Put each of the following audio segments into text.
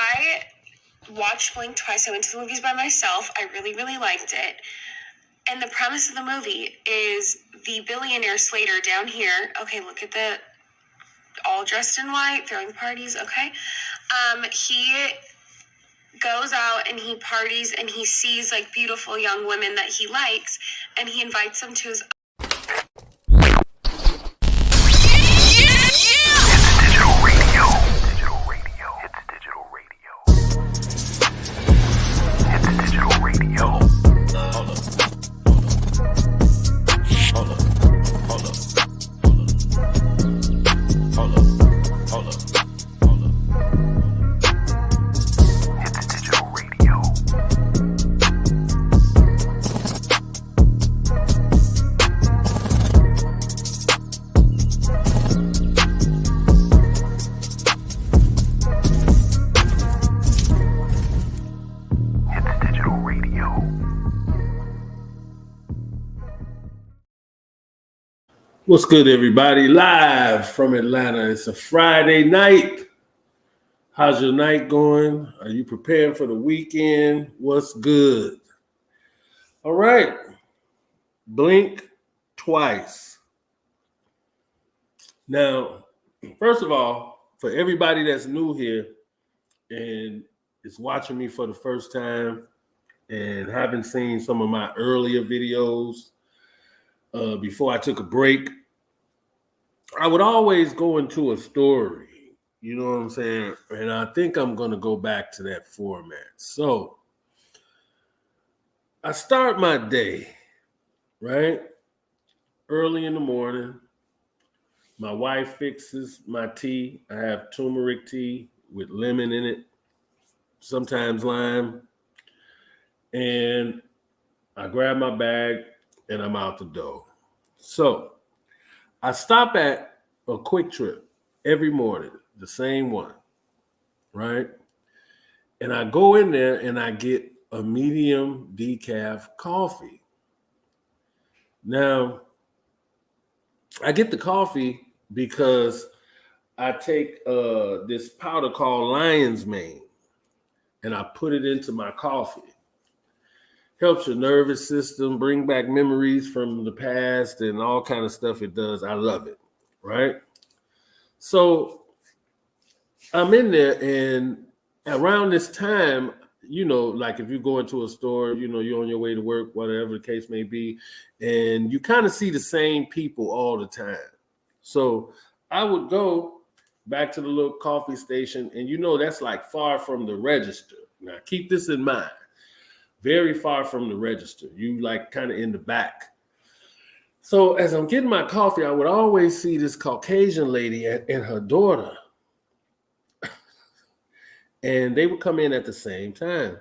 I watched Blink twice. I went to the movies by myself. I really, really liked it. And the premise of the movie is the billionaire Slater down here. Okay, look at the all dressed in white, throwing parties, okay? He goes out and he parties and he sees like beautiful young women that he likes and he invites them to his What's good, everybody? Live from Atlanta. It's a Friday night. How's your night going? Are you prepared for the weekend? What's good? All right. Blink twice. Now, first of all, for everybody that's new here and is watching me for the first time and haven't seen some of my earlier videos before I took a break, I would always go into a story, you know what I'm saying? And I think I'm going to go back to that format. So I start my day, right? Early in the morning. My wife fixes my tea. I have turmeric tea with lemon in it, sometimes lime. And I grab my bag and I'm out the door. So I stop at a Quick Trip every morning, the same one, right? And I go in there and I get a medium decaf coffee. Now, I get the coffee because I take this powder called lion's mane and I put it into my coffee. Helps your nervous system, bring back memories from the past and all kind of stuff it does. I love it, right? So I'm in there and around this time, you know, like if you go into a store, you know, you're on your way to work, whatever the case may be, and you kind of see the same people all the time. So I would go back to the little coffee station and, you know, that's like far from the register. Now keep this in mind. Very far from the register. You like kind of in the back. So as I'm getting my coffee, I would always see this Caucasian lady and her daughter. And they would come in at the same time.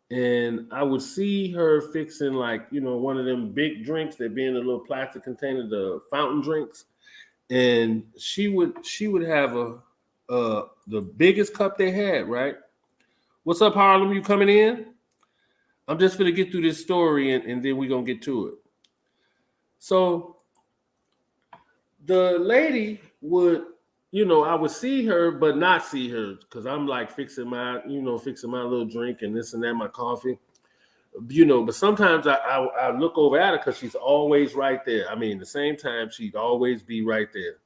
And I would see her fixing like, you know, one of them big drinks that be in a little plastic container, the fountain drinks. And she would have the biggest cup they had, right? What's up, Harlem? You coming in? I'm just going to get through this story and then we're going to get to it. So the lady would, you know, I would see her, but not see her because I'm like fixing my little drink and this and that, my coffee, you know, but sometimes I look over at her because she's always right there. I mean, the same time, she'd always be right there.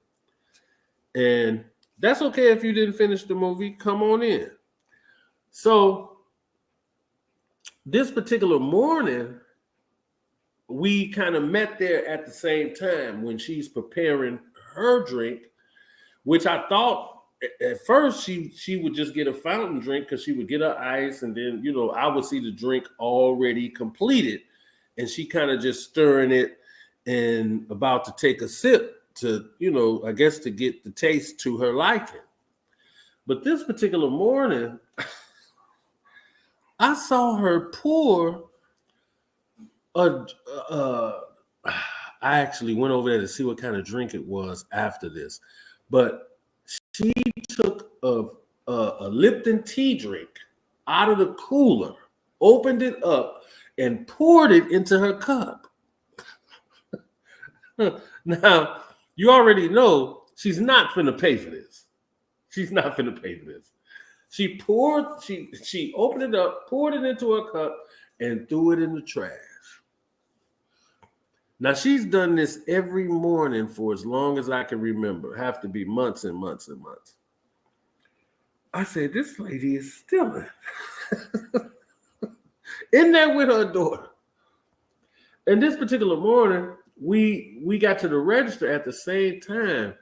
And that's okay if you didn't finish the movie, come on in. So this particular morning, we kind of met there at the same time when she's preparing her drink, which I thought at first she would just get a fountain drink because she would get her ice and then, you know, I would see the drink already completed and she kind of just stirring it and about to take a sip to, you know, I guess to get the taste to her liking. But this particular morning, I saw her pour I actually went over there to see what kind of drink it was after this, but she took a Lipton tea drink out of the cooler, opened it up, and poured it into her cup. Now, you already know she's not finna pay for this. She's not finna pay for this. She opened it up, poured it into a cup, and threw it in the trash. Now she's done this every morning for as long as I can remember. Have to be months and months and months. I said, this lady is stealing. In there with her daughter. And this particular morning, we got to the register at the same time.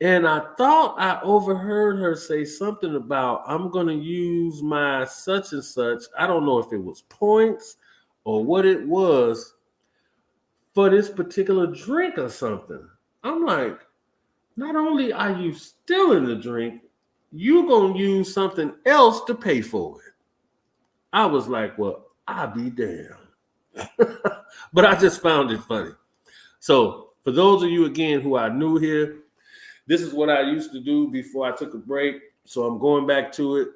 And I thought I overheard her say something about, I'm going to use my such and such. I don't know if it was points or what it was for this particular drink or something. I'm like, not only are you stealing the drink, you're going to use something else to pay for it. I was like, well, I'll be damned. But I just found it funny. So for those of you, again, who are new here, this is what I used to do before I took a break. So I'm going back to it.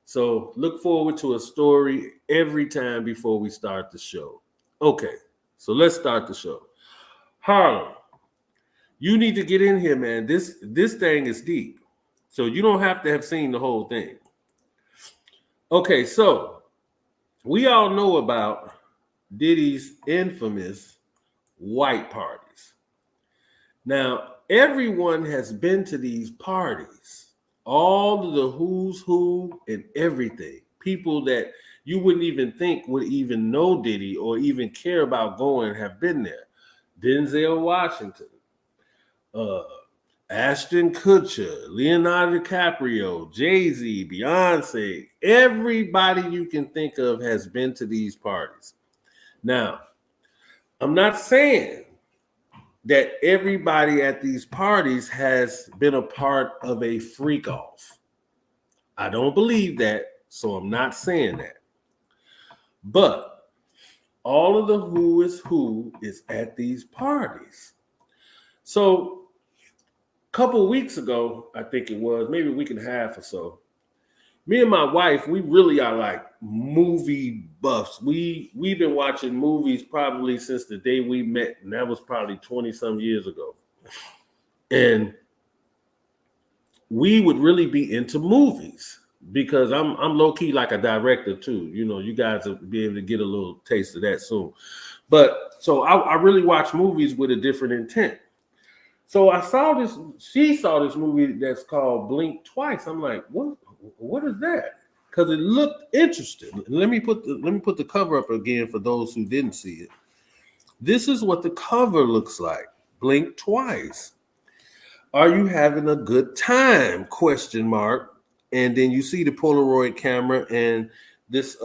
So look forward to a story every time before we start the show. Okay, so let's start the show. Harlem, you need to get in here, man. This thing is deep. So you don't have to have seen the whole thing. Okay, so we all know about Diddy's infamous white parties. Now, everyone has been to these parties. All of the who's who and everything. People that you wouldn't even think would even know Diddy or even care about going have been there. Denzel Washington, Ashton Kutcher, Leonardo DiCaprio, Jay-Z, Beyonce, everybody you can think of has been to these parties. Now, I'm not saying that everybody at these parties has been a part of a freak off. I don't believe that, so I'm not saying that. But all of the who is at these parties. So a couple weeks ago, I think it was, maybe a week and a half or so, me and my wife, we really are like movie buffs. We've been watching movies probably since the day we met, and that was probably 20 some years ago. And we would really be into movies because I'm low key like a director too. You know, you guys will be able to get a little taste of that soon. But so I really watch movies with a different intent. So she saw this movie that's called Blink Twice. I'm like, what is that? Because it looked interesting. Let me put the cover up again for those who didn't see it. This is what the cover looks like. Blink Twice. Are you having a good time? ? And then you see the Polaroid camera, and this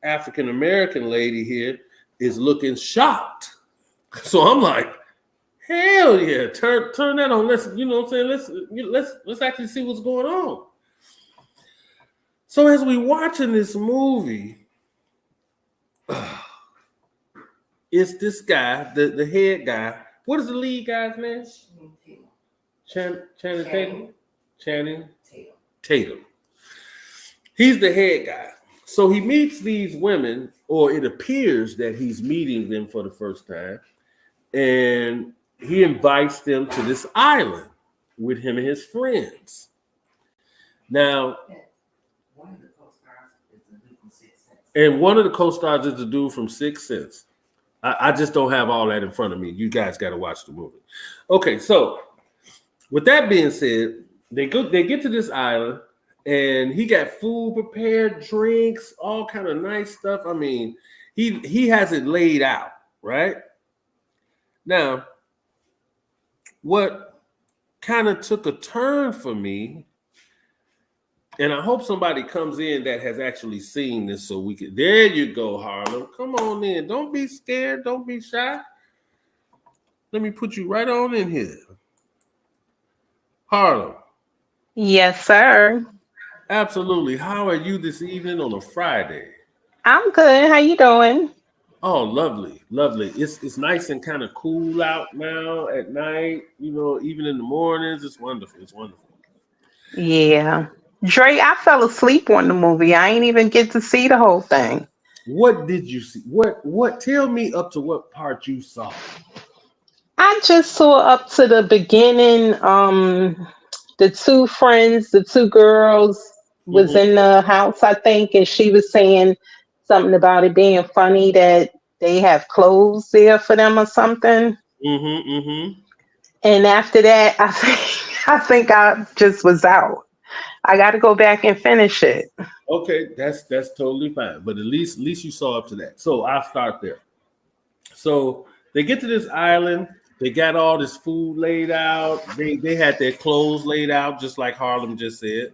African American lady here is looking shocked. So I'm like, hell yeah! Turn that on. Let's, you know what I'm saying? Let's actually see what's going on. So as we watching this movie, it's this guy, the head guy. What is the lead guy's name? Channing Tatum. He's the head guy. So he meets these women, or it appears that he's meeting them for the first time, and he invites them to this island with him and his friends. Now, one of the co-stars is the dude from Sixth Sense. I just don't have all that in front of me. You guys got to watch the movie. Okay, so with that being said, they get to this island, and he got food prepared, drinks, all kind of nice stuff. I mean, he has it laid out, right? Now, what kind of took a turn for me, and I hope somebody comes in that has actually seen this so we can. There you go, Harlem. Come on in. Don't be scared. Don't be shy. Let me put you right on in here. Harlem. Yes, sir. Absolutely. How are you this evening on a Friday? I'm good. How you doing? Oh, lovely, lovely. It's nice and kind of cool out now at night. You know, even in the mornings, it's wonderful. It's wonderful. Yeah. Dre, I fell asleep on the movie. I ain't even get to see the whole thing. What did you see? What? Tell me up to what part you saw. I just saw up to the beginning, the two friends, the two girls was in the house, I think, and she was saying something about it being funny that they have clothes there for them or something. And after that, I think I just was out. I got to go back and finish it. Okay, that's totally fine. But at least you saw up to that. So I'll start there. So they get to this island. They got all this food laid out. They had their clothes laid out, just like Harlem just said.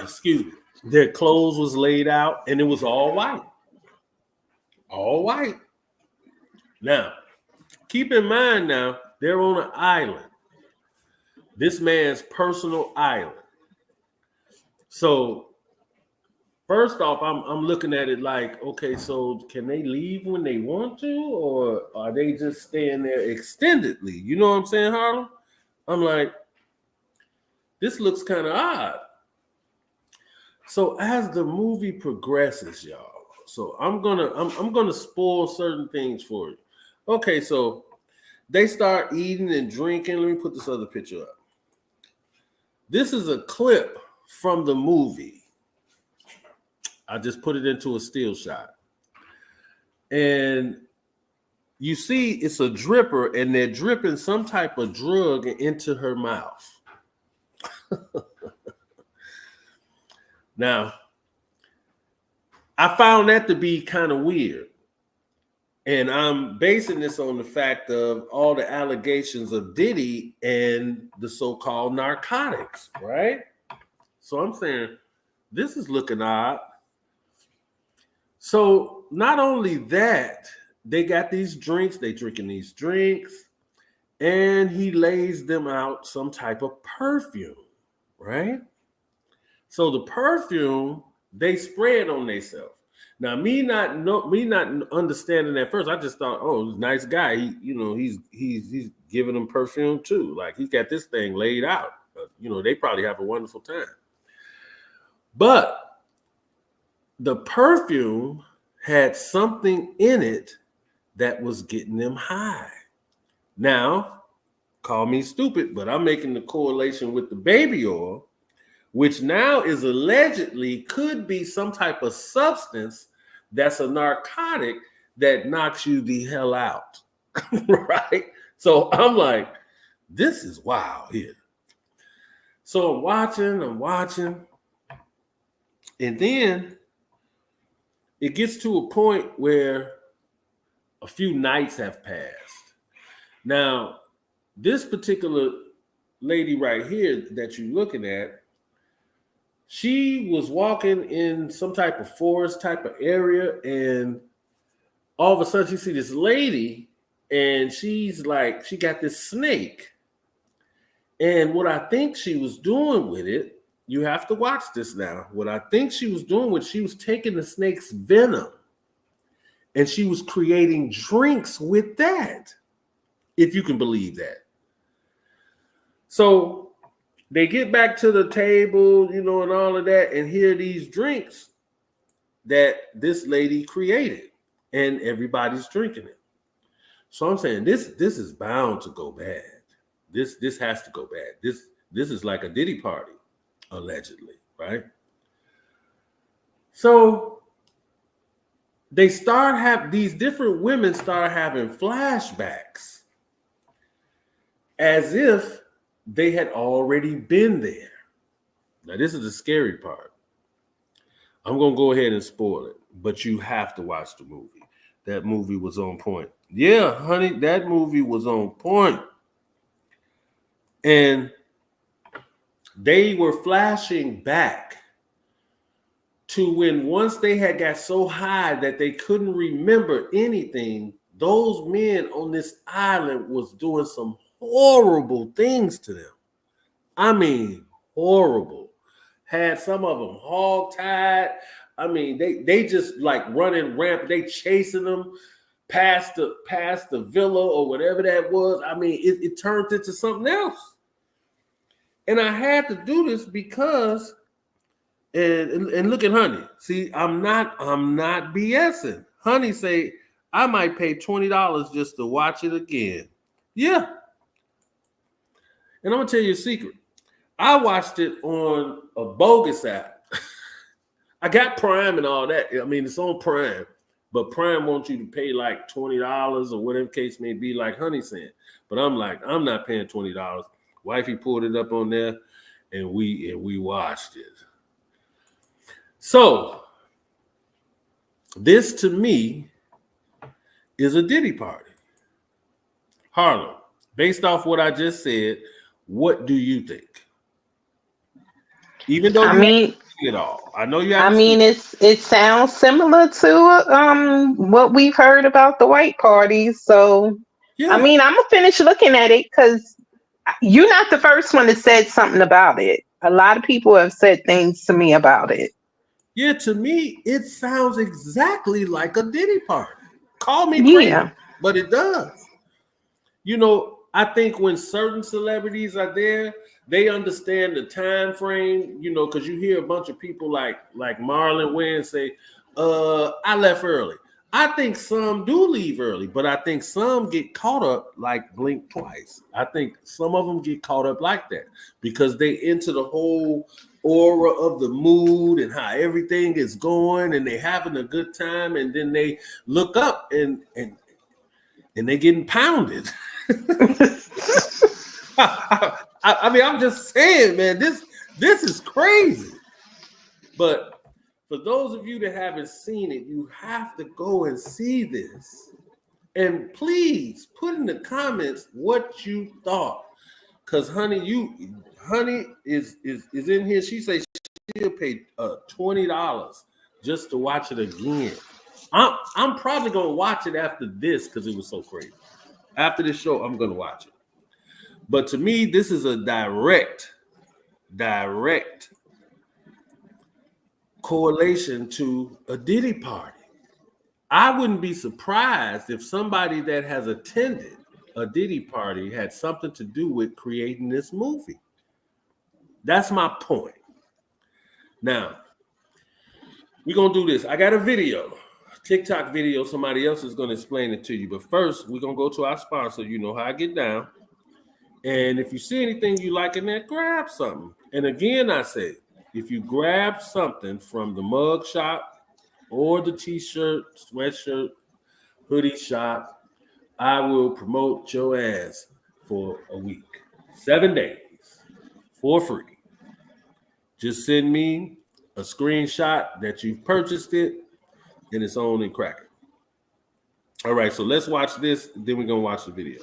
Excuse me. Their clothes was laid out, and it was all white. All white. Now, keep in mind now, they're on an island. This man's personal island. So first off, I'm looking at it like, okay, so can they leave when they want to, or are they just staying there extendedly? You know what I'm saying, Harlem? I'm like, this looks kind of odd. So as the movie progresses, y'all, so I'm gonna spoil certain things for you. Okay, so they start eating and drinking. Let me put this other picture up. This is a clip from the movie. I just put it into a still shot. And you see it's a dripper, and they're dripping some type of drug into her mouth. Now, I found that to be kind of weird. And I'm basing this on the fact of all the allegations of Diddy and the so-called narcotics, right? So I'm saying this is looking odd. So not only that, they got these drinks, they drinking these drinks, and he lays them out some type of perfume, right? So the perfume, they spray it on themselves. Now, me not understanding at first, I just thought, oh, nice guy. He's giving them perfume too. Like he's got this thing laid out. They probably have a wonderful time. But the perfume had something in it that was getting them high. Now, call me stupid, but I'm making the correlation with the baby oil, which now is allegedly could be some type of substance that's a narcotic that knocks you the hell out, right? So I'm like, this is wild here. So I'm watching, and then it gets to a point where a few nights have passed. Now, this particular lady right here that you're looking at, she was walking in some type of forest type of area, and all of a sudden you see this lady, and she's like, she got this snake. And what I think she was doing with it, you have to watch this now. What I think she was doing was she was taking the snake's venom, and she was creating drinks with that, if you can believe that. So they get back to the table, and all of that, and here are these drinks that this lady created, and everybody's drinking it. So I'm saying this is bound to go bad. This has to go bad. This is like a Diddy party, allegedly, right? So these different women start having flashbacks as if they had already been there. Now, this is the scary part. I'm going to go ahead and spoil it, but you have to watch the movie. That movie was on point. Yeah, honey, that movie was on point. And they were flashing back to when once they had got so high that they couldn't remember anything, those men on this island was doing some horrible things to them. I mean, horrible. Had some of them hog-tied. I mean, they just like running rampant. They chasing them past the villa or whatever that was. I mean, it turned into something else. And I had to do this because, and look at Honey. See, I'm not BSing. Honey say, I might pay $20 just to watch it again. Yeah. And I'm gonna tell you a secret. I watched it on a bogus app. I got Prime and all that. I mean, it's on Prime, but Prime wants you to pay like $20 or whatever case may be, like Honey said. But I'm like, I'm not paying $20. Wifey pulled it up on there, and we watched it. So this to me is a Diddy party. Harlem, based off what I just said, what do you think? Even though I you haven't mean, seen it all, I know you I haven't seen mean, it. it sounds similar to what we've heard about the white parties. So, I Yeah, mean, I'm gonna finish looking at it because you're not the first one that said something about it. A lot of people have said things to me about it. yeah. To me, it sounds exactly like a Diddy party. Call me crazy, Yeah, but it does. I think when certain celebrities are there, they understand the time frame. Because you hear a bunch of people like Marlon Wayans say, I left early. I think some do leave early, but I think some get caught up like blink twice. I think some of them get caught up like that because they into the whole aura of the mood and how everything is going and they having a good time, and then they look up and they getting pounded. I mean, I'm just saying, man, this is crazy. But for those of you that haven't seen it, you have to go and see this. And please put in the comments what you thought. Cause honey is in here. She says she'll pay $20 just to watch it again. I'm probably gonna watch it after this because it was so crazy. After this show, I'm gonna watch it. But to me, this is a direct correlation to a Diddy party. I wouldn't be surprised if somebody that has attended a Diddy party had something to do with creating this movie. That's my point. Now, we're going to do this. I got a video, TikTok video. Somebody else is going to explain it to you. But first, we're going to go to our sponsor. You know how I get down. And if you see anything you like in there, grab something. And again, I say, if you grab something from the mug shop or the t-shirt, sweatshirt, hoodie shop, I will promote your ass for a week. 7 days for free. Just send me a screenshot that you've purchased it and it's on and cracking. All right, so let's watch this. Then we're going to watch the video.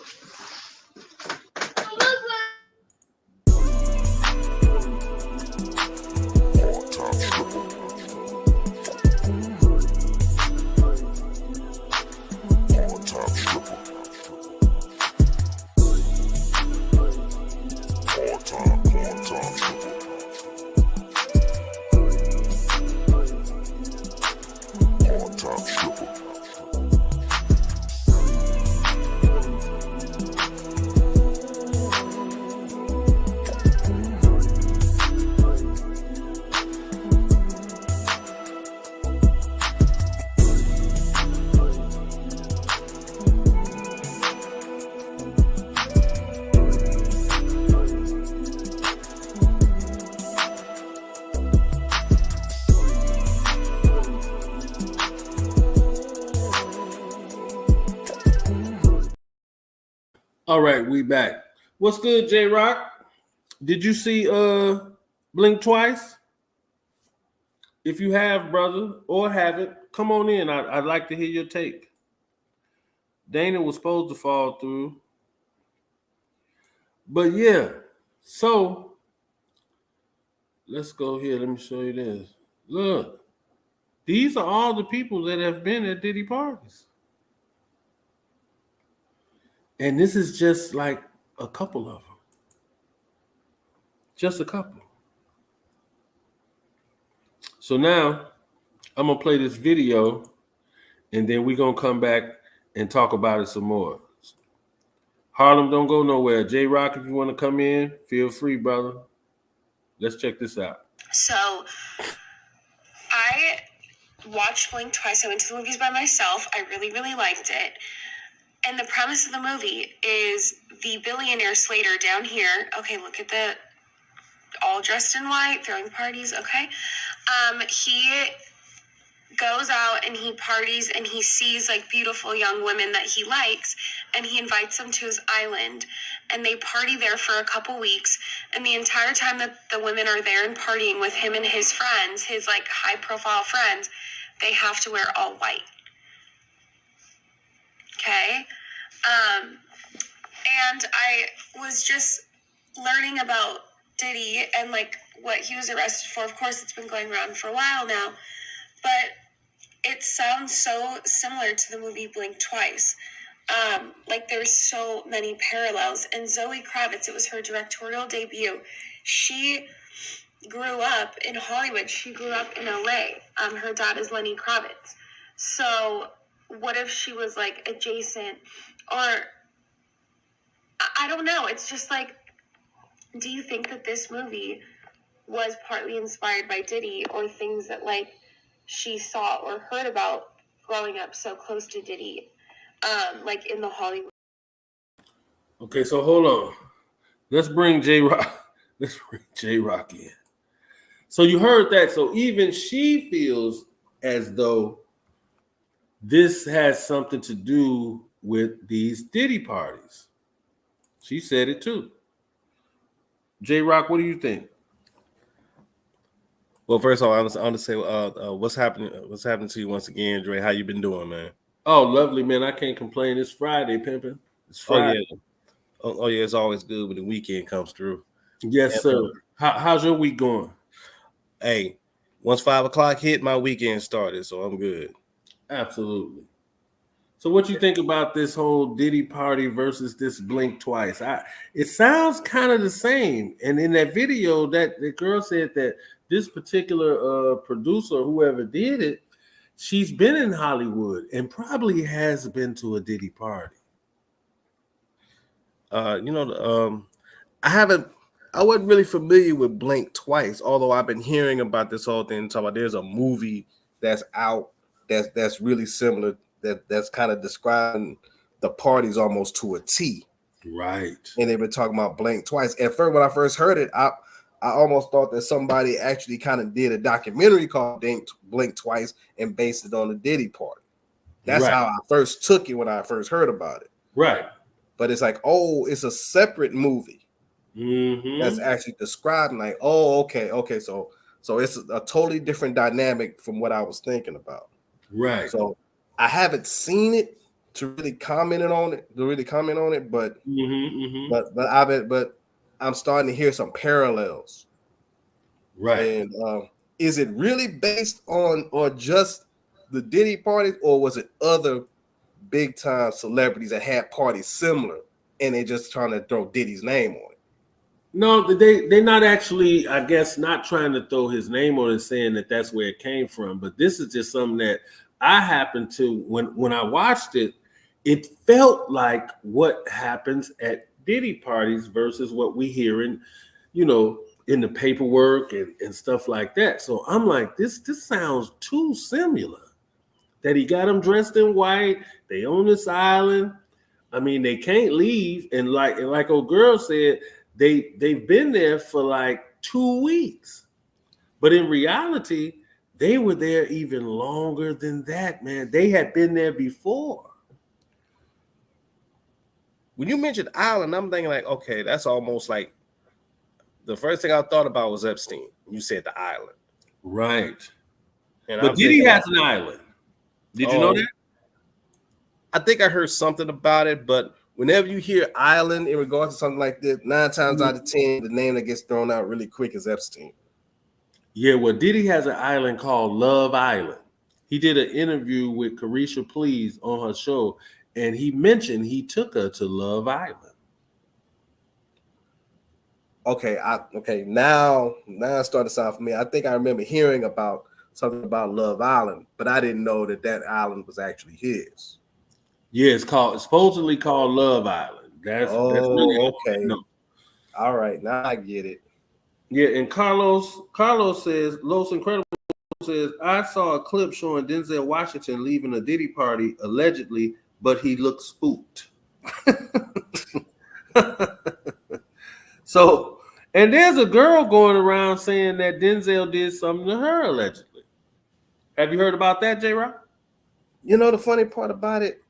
All right, we back. What's good, J Rock? Did you see Blink Twice? If you have, brother, or haven't, come on in. I'd like to hear your take. Dana was supposed to fall through. But yeah, so let's go here. Let me show you this. Look, these are all the people that have been at Diddy parties. And this is just like a couple of them. Just a couple. So now I'm going to play this video and then we're going to come back and talk about it some more. Harlem, don't go nowhere. J Rock, if you want to come in, feel free, brother. Let's check this out. So I watched Blink twice. I went to the movies by myself. I really, really liked it. And the premise of the movie is the billionaire Slater down here. Okay, look at the all dressed in white, throwing parties. Okay. He goes out and he parties and he sees like beautiful young women that he likes, and he invites them to his island, and they party there for a couple weeks. And the entire time that the women are there and partying with him and his friends, his like high profile friends, they have to wear all white. Okay. And I was just learning about Diddy and like what he was arrested for. Of course, it's been going around for a while now, but it sounds so similar to the movie Blink Twice. Like there's so many parallels. And Zoe Kravitz, it was her directorial debut. She grew up in Hollywood. She grew up in LA. Her dad is Lenny Kravitz. So what if she was like adjacent, or I don't know. It's just like, do you think that this movie was partly inspired by Diddy, or things that like she saw or heard about growing up so close to Diddy, like in the Hollywood? Okay, so hold on. Let's bring J-Rock. Let's bring J-Rock in. So you heard that. So even she feels as though this has something to do with these Diddy parties. She said it too. J-Rock, what do you think? Well, first of all, I want to say what's happening. What's happening to you once again, Dre? How you been doing, man? Oh, lovely, man. I can't complain. It's Friday, pimping. It's Friday. Oh yeah, it's always good when the weekend comes through. Yes, And, sir. How's your week going? Hey, once 5 o'clock hit, my weekend started, so I'm good. Absolutely. So what you think about this whole Diddy party versus this Blink Twice? It sounds kind of the same. And in that video, that the girl said that this particular producer, whoever did it, she's been in Hollywood and probably has been to a Diddy party. I wasn't really familiar with Blink Twice, although I've been hearing about this whole thing. Talking about there's a movie that's out that's really similar, that's kind of describing the parties almost to a T. Right. And they've been talking about Blink Twice. At first, when I first heard it, I almost thought that somebody actually kind of did a documentary called Blink Twice and based it on the Diddy party. That's how I first took it when I first heard about it. Right. But it's like, oh, it's a separate movie that's actually describing like, oh, okay. So it's a totally different dynamic from what I was thinking about. Right. So I haven't seen it to really comment on it, but but I'm starting to hear some parallels. Right. And is it really based on or just the Diddy parties, or was it other big time celebrities that had parties similar and they just trying to throw Diddy's name on it? No, they're not actually, I guess, not trying to throw his name on it, saying that that's where it came from. But this is just something that I happened to, when I watched it, it felt like what happens at Diddy parties versus what we hear in, in the paperwork and stuff like that. So I'm like, this sounds too similar. That he got them dressed in white, they on this island. I mean, they can't leave. And like old girl said, they've been there for like 2 weeks. But in reality, they were there even longer than that, man. They had been there before. When you mentioned island, I'm thinking like, okay, that's almost like the first thing I thought about was Epstein. You said the island. Right. And but Diddy has an island. Did you know that? I think I heard something about it, but whenever you hear island in regards to something like this, 9 times out of 10, the name that gets thrown out really quick is Epstein. Yeah, well, Diddy has an island called Love Island. He did an interview with Carisha Please on her show, and he mentioned he took her to Love Island. Okay, now it's starting to sound familiar. I think I remember hearing about something about Love Island, but I didn't know that island was actually his. Yeah, it's supposedly called Love Island. That's really okay. All right, now I get it. Yeah, and Carlos says, Los Incredible says, I saw a clip showing Denzel Washington leaving a Diddy party allegedly, but he looked spooked. So And there's a girl going around saying that Denzel did something to her allegedly. Have you heard about that, J Rock? You know the funny part about it?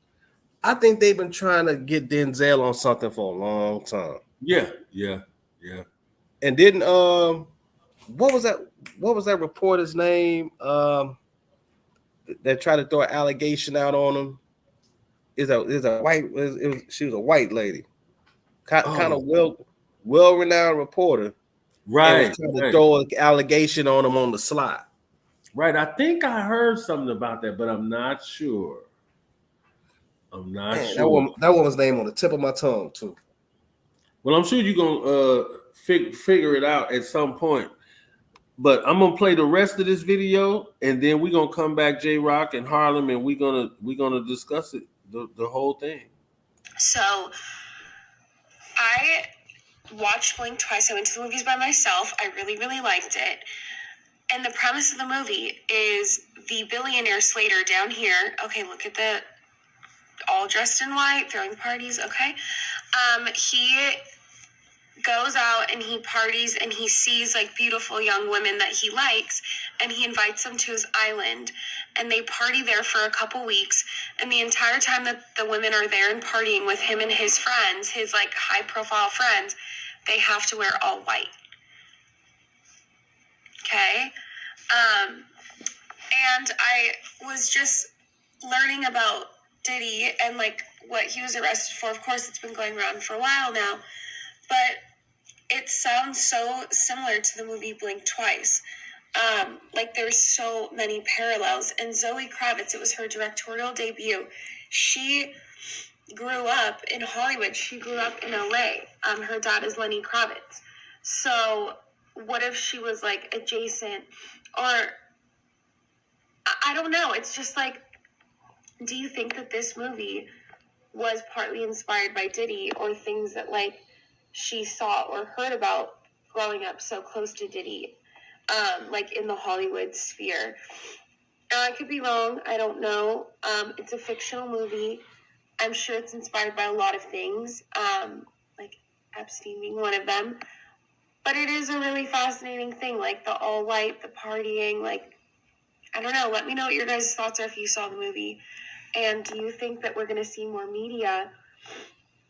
I think they've been trying to get Denzel on something for a long time. Yeah. And didn't what was that? What was that reporter's name? That tried to throw an allegation out on him. Is a white? She was a white lady, kind of well renowned reporter, and was trying to throw an allegation on him on the slide. Right. I think I heard something about that, but I'm not sure. Man, that woman's name on the tip of my tongue too. Well, I'm sure you're gonna figure it out at some point. But I'm gonna play the rest of this video, and then we're gonna come back, J Rock and Harlem, and we're gonna discuss it, the whole thing. So I watched Blink twice. I went to the movies by myself. I really, really liked it. And the premise of the movie is the billionaire Slater down here. Okay, look at the all dressed in white, throwing parties. Okay, he goes out and he parties and he sees like beautiful young women that he likes, and he invites them to his island, and they party there for a couple weeks. And the entire time that the women are there and partying with him and his friends, his like high profile friends, they have to wear all white. Okay. And I was just learning about Diddy and like what he was arrested for. Of course, it's been going around for a while now, but it sounds so similar to the movie Blink Twice. Like there's so many parallels. And Zoe Kravitz, it was her directorial debut. She grew up in Hollywood. She grew up in LA. Her dad is Lenny Kravitz. So what if she was like adjacent, or I don't know. It's just like, do you think that this movie was partly inspired by Diddy, or things that like she saw or heard about growing up so close to Diddy, like in the Hollywood sphere? Now, I could be wrong. I don't know. It's a fictional movie. I'm sure it's inspired by a lot of things, like Epstein being one of them. But it is a really fascinating thing, like the all white, the partying, like, I don't know. Let me know what your guys' thoughts are if you saw the movie. And do you think that we're going to see more media,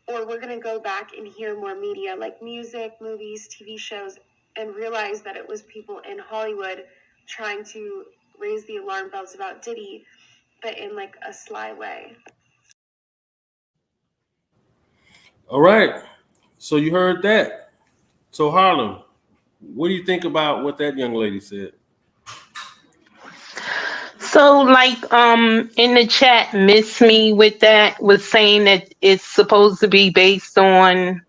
or we're going to go back and hear more media, like music, movies, TV shows, and realize that it was people in Hollywood trying to raise the alarm bells about Diddy, but in like a sly way? All right. So you heard that. So Harlem, what do you think about what that young lady said? So, like, in the chat, Miss Me with that was saying that it's supposed to be based on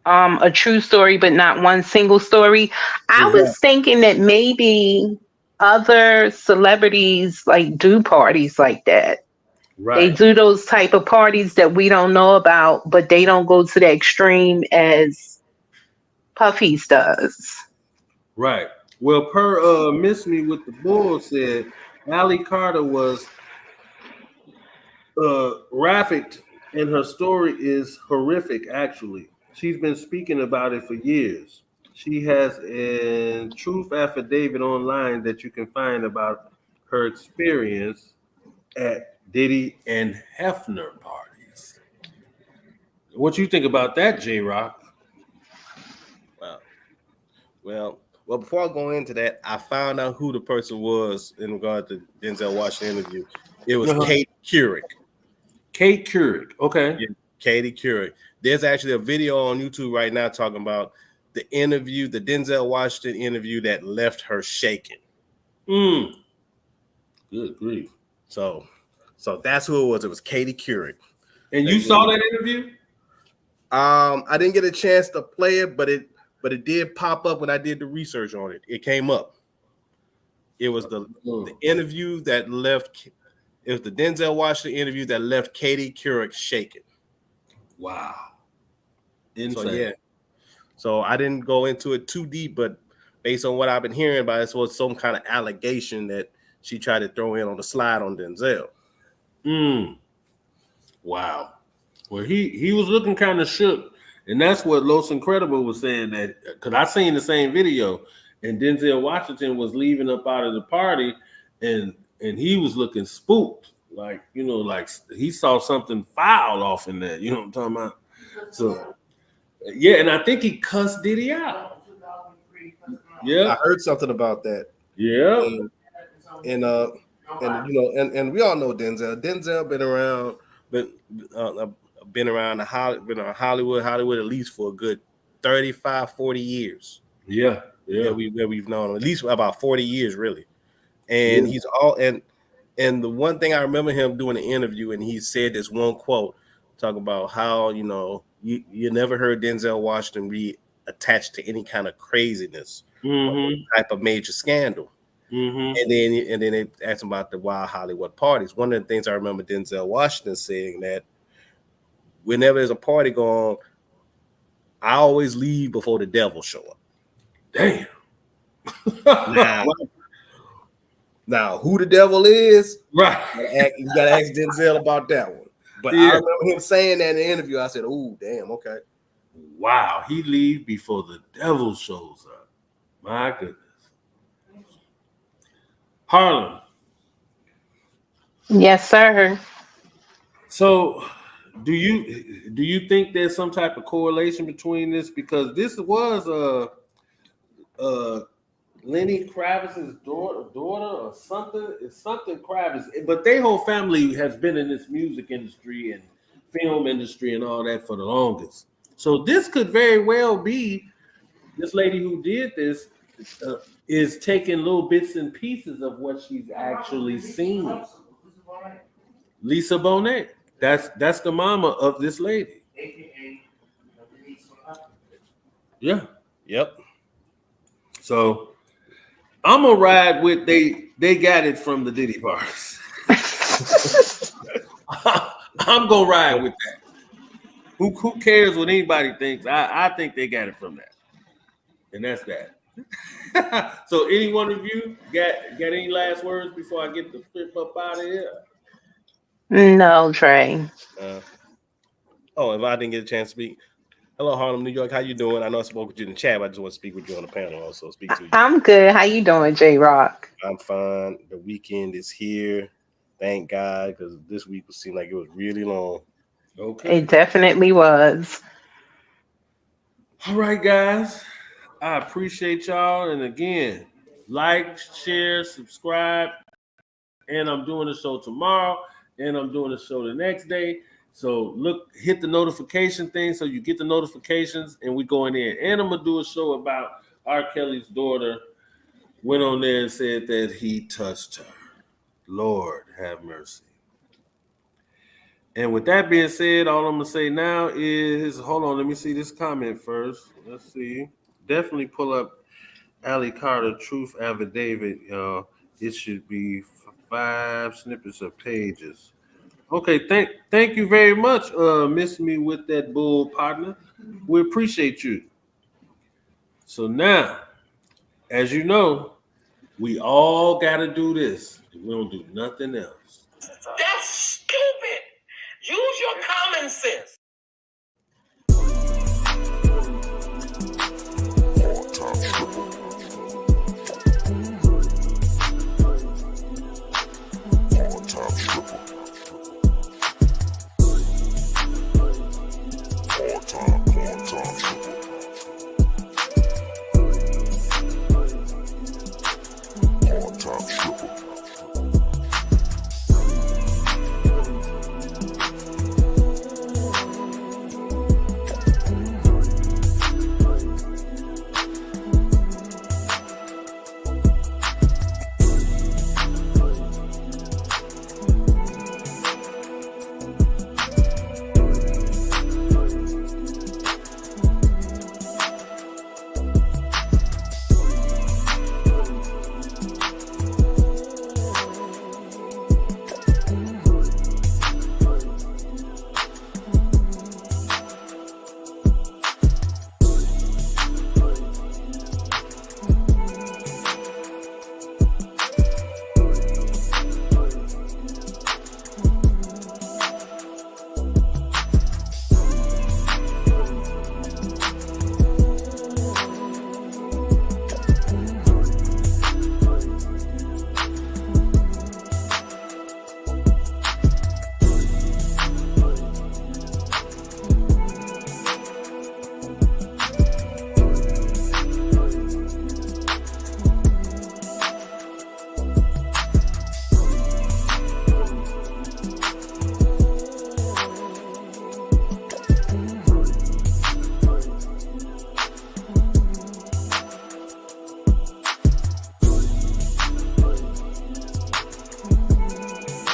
a true story, but not one single story. I Exactly. was thinking that maybe other celebrities like do parties like that. They Right. do those type of parties that we don't know about, but they don't go to the extreme as Puffy's does. Right. Well, per Miss Me with the Bull said, Allie Carter was graphic, and her story is horrific, actually. She's been speaking about it for years. She has a truth affidavit online that you can find about her experience at Diddy and Hefner parties. What you think about that, J Rock? Well, before I go into that, I found out who the person was in regard to Denzel Washington interview. It was Kate Couric. Kate Couric. Okay. Yeah, Katie Couric. There's actually a video on YouTube right now talking about the interview, the Denzel Washington interview that left her shaking. Good grief. So that's who it was. It was Katie Couric. And you saw that interview? I didn't get a chance to play it, but it did pop up when I did the research on it. It came up. It was the interview that left. It was the Denzel Washington interview that left Katie Couric shaking. Wow. Insane. So yeah. So I didn't go into it too deep, but based on what I've been hearing about, it was some kind of allegation that she tried to throw in on the slide on Denzel. Wow. Well, he was looking kind of shook, And that's what Los Incredible was saying, that because I seen the same video, and Denzel Washington was leaving up out of the party, and he was looking spooked, like, you know, like he saw something foul off in there. You know what I'm talking about? So yeah, and I think he cussed Diddy out. Yeah, I heard something about that. Yeah. And you know, and we all know Denzel. Denzel been around Hollywood at least for a good 35, 40 years. Yeah. Where we've known him, at least about 40 years, really. And he's all and the one thing I remember him doing an interview, and he said this one quote, talking about how, you know, you never heard Denzel Washington be attached to any kind of craziness or type of major scandal. And then they asked him about the Wild Hollywood parties. One of the things I remember Denzel Washington saying that whenever there's a party going on, I always leave before the devil show up. Damn. Now, who the devil is, right? You gotta ask Denzel about that one. But I remember him saying that in the interview. I said, "Oh, damn, okay." Wow, he leaves before the devil shows up. My goodness. Harlem. Yes, sir. So, do you think there's some type of correlation between this? Because this was Lenny Kravitz's daughter or something. It's something Kravitz, but their whole family has been in this music industry and film industry and all that for the longest. So this could very well be this lady who did this is taking little bits and pieces of what she's actually seen. Lisa Bonet. That's the mama of this lady. Yeah. Yep. So I'm gonna ride with they got it from the Diddy parties. I'm gonna ride with that. Who cares what anybody thinks? I think they got it from that. And that's that. So any one of you got any last words before I get the flip up out of here? No, Trey. If I didn't get a chance to speak. Hello, Harlem, New York. How you doing? I know I spoke with you in the chat, but I just want to speak with you on the panel also. Speak to you. I'm good. How you doing, J-Rock? I'm fine. The weekend is here. Thank God, because this week seemed like it was really long. Okay. It definitely was. All right, guys. I appreciate y'all. And again, like, share, subscribe. And I'm doing the show tomorrow. And I'm doing the show the next day. So hit the notification thing so you get the notifications and we go in there. And I'm going to do a show about R. Kelly's daughter went on there and said that he touched her. Lord have mercy. And with that being said, all I'm going to say now is, hold on, let me see this comment first. Let's see. Definitely pull up Ali Carter Truth Affidavit, y'all. It should be 5 snippets of pages. Okay, thank you very much, Miss Me With That Bull partner. We appreciate you. So now, as you know, we all got to do this. We don't do nothing else. That's stupid. Use your common sense.